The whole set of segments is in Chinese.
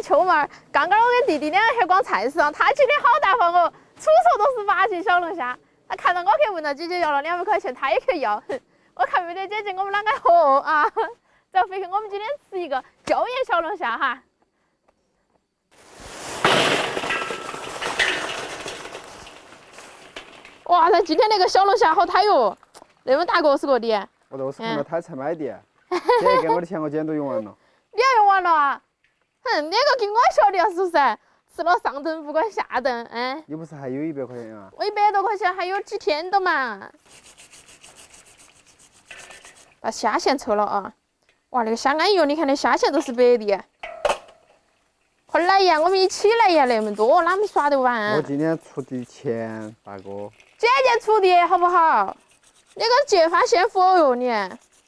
秋妹儿，刚刚我跟弟弟两个去逛菜市场，他今天好大方哦，处处都是8斤小龙虾。他看到我去问了姐姐要了200块钱，他也去要。我看没得姐姐，我们两个合啊，然后飞去我们今天吃一个椒盐小龙虾哈。哇塞，今天那个小龙虾好大哟，那么大个是个的。我都是看到他才买的，姐给我的钱我今天都用完了。你要用完了啊？哼，那个给我晓得是不是？吃了上顿不管下顿，哎。你不是还有100块钱啊？我100多块钱还有几天的嘛。把虾线抽了啊！哇，那个虾安逸，你看那虾线都是白的。快来呀，我们一起来呀，那么多哪么耍得完？我今天出的钱，大哥。姐姐出的好不好？那个揭发先付哟你，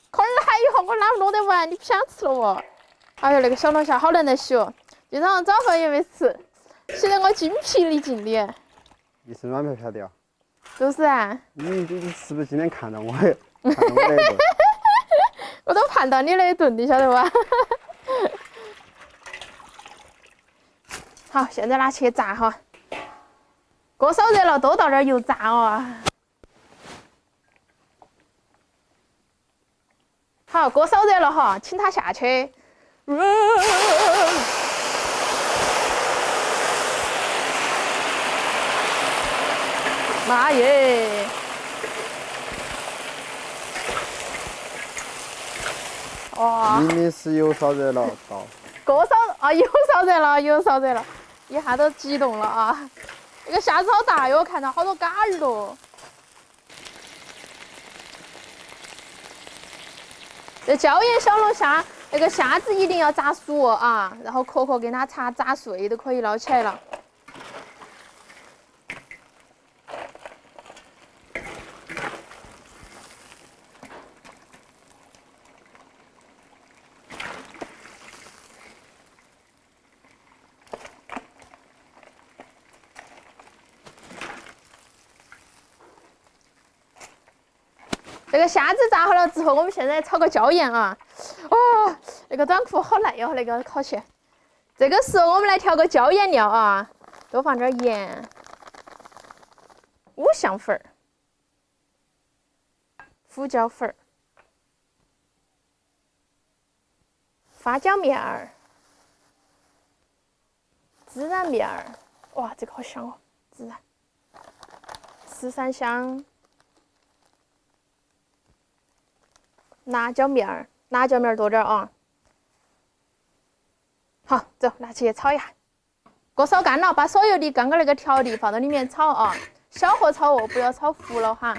快来以后我哪弄得完？你不想吃了哦？哎呦，那个小龙虾好难得洗哦，今早上早饭也没吃，洗得我精疲力尽的。一身软飘飘的啊！是不是啊？你是不是今天看到我看到我那顿？我都盼到你那一顿，你晓得吧？好，现在拿去炸哈。锅烧热了，都倒点油炸哦。好，锅烧热了哈，请它下去。妈耶！哇！明明是油烧热了，到。锅烧啊，油烧热了，油烧热了，一下都激动了啊！那个虾子好大哟，我看到好多嘎儿咯。这椒盐小龙虾，那个虾子一定要炸熟啊，然后壳壳给它炸碎都可以捞起来了。这个虾子炸好了之后，我们现在炒个椒盐啊。哦，那个短裤好烂哟，那个烤起。这个时候我们来调个椒盐料啊，多放点盐、五香粉、胡椒粉、发酵面儿、孜然面儿。哇，这个好香哦，孜然、十三香。辣椒面儿，辣椒面儿多点啊。好，走，拿去炒一下。锅烧干了，把所有的刚刚那个调理放到里面炒啊，小火炒哦，不要炒糊了哈。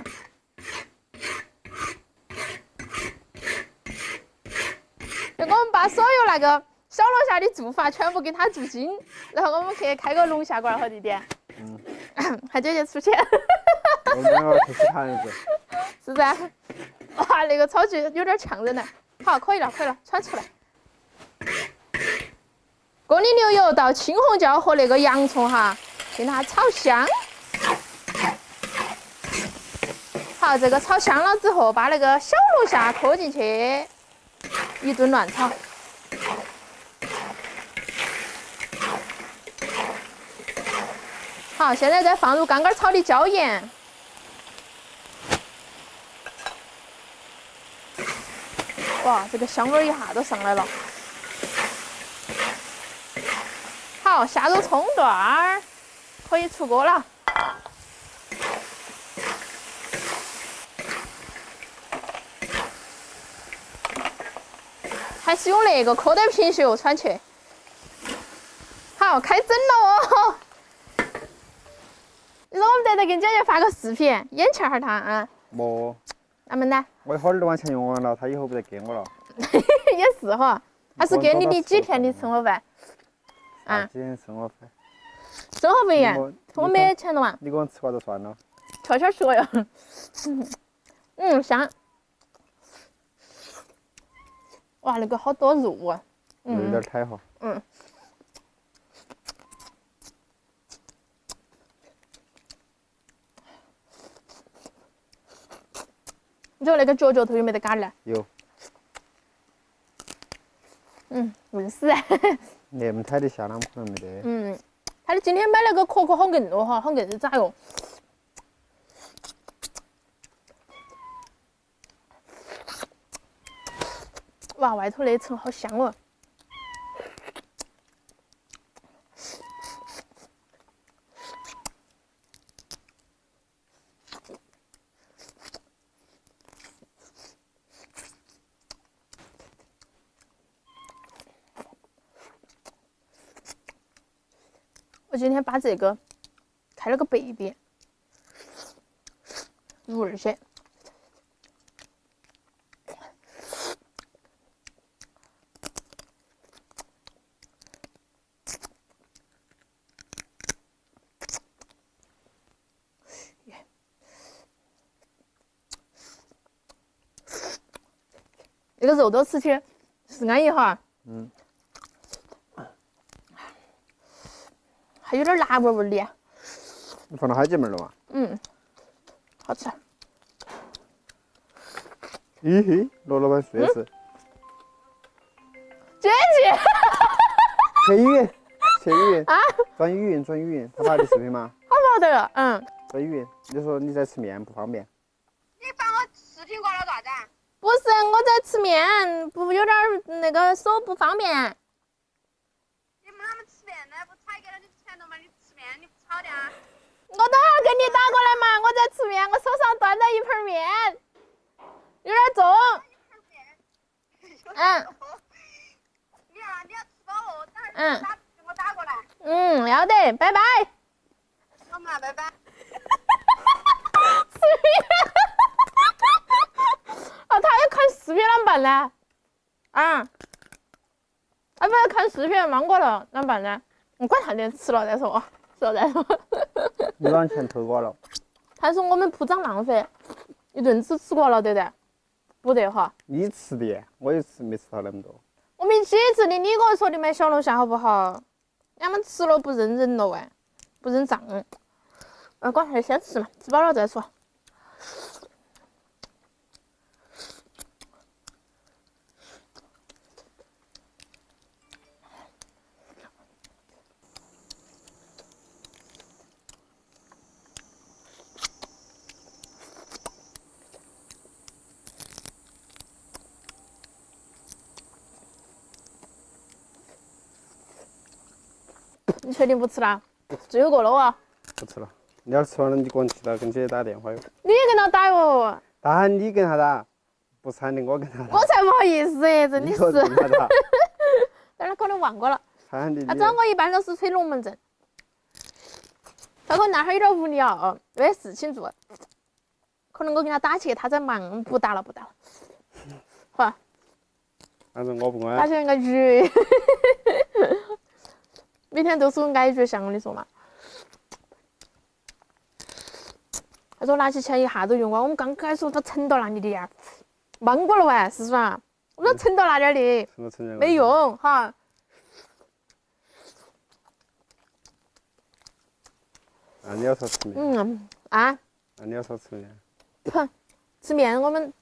我们把所有那个小龙虾的做法全部给它做精，然后我们去开个龙虾馆和弟弟。喊姐姐出钱。我们两个去吃盘子。是噻。哇，那个炒具有点呛人了。好，可以了，可以了，穿出来。锅里牛油倒青红椒和那个洋葱哈，给它炒香。好，这个炒香了之后，把那个小龙虾拖进去，一顿乱炒。好，现在再放入刚刚炒的椒盐。哇，这个香味一下都上来了。好，下入葱段儿，可以出锅了。还是用那个蝌蚪平袖穿去。好，开整了哦。你说我们得给姐姐发个视频，眼前哈她啊。没。那么呢？我一会儿就把钱用完了，他以后不得给我了。也是哈，还是给你的几天的生活费？啊，几天生活费？生活费呀，我没钱了嘛。你给我吃完就算了。悄悄说呀。香。哇，那个好多肉啊。有点太哈。你说那个脚头有没得嘎儿呢？有。硬死。那么太的下啷可能没得。他的今天买了个可可好硬哦哈，好硬是咋哟？哇，外头那层好香哦！我今天把这个开了个背边，入耳些。这个肉都吃起是安逸哈。还有点辣味味的。你放到海姐妹了嘛？好吃。咦嘿，罗老板说的是。姐姐。切语音，切语音。啊？转语音，转语音。他拍的视频吗？好不好的？转语音。你说你在吃面不方便。你把我视频挂了咋子？不是，我在吃面，不有点那个手不方便。你们他们吃面呢？不才给了你钱了吗？你吃面你不吵的啊？我等会儿给你打过来嘛，我在吃面，我手上端着一盆面，有点重。你要吃饱哦，等会儿给我打过来。要得，拜拜。好嘛，拜拜。视频。啊，他要看视频啷办呢？不要看视频忙过了啷办呢？你管他的，吃了再说，吃了再说。你把钱偷光了。他说我们铺张浪费，一顿吃过了，对不对？不得哈。你吃的，我也没吃到那么多。我们一起吃的，你跟我说的买小龙虾好不好？俺们吃了不认人了喂，不认账。管他的，先吃嘛，吃饱了再说。你确定不吃了？最后一个了哦。不吃了。你要吃完了，你给我去到跟姐打电话哟。你也跟他打哟。当然你跟他打，不是喊的我跟他打。我才不好意思真的是。跟他打。但是可能忘过了。喊的你。他找我一般都是吹龙门阵。他可能那会儿有点无聊，没事情做。可能我跟他打起，他在忙，不打了。好。反正我不管。打起个鱼。每天都是挨着像你说嘛。他说拿起钱一下子用光，我们刚开始都盛到那里的呀，忙过了喂，是不是啊？我们都盛到那点的，没用哈。那你要说吃面？那你要说吃面？吃面我们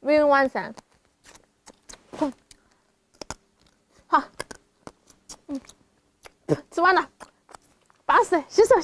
没有完善。好，吃完了，巴适，洗手。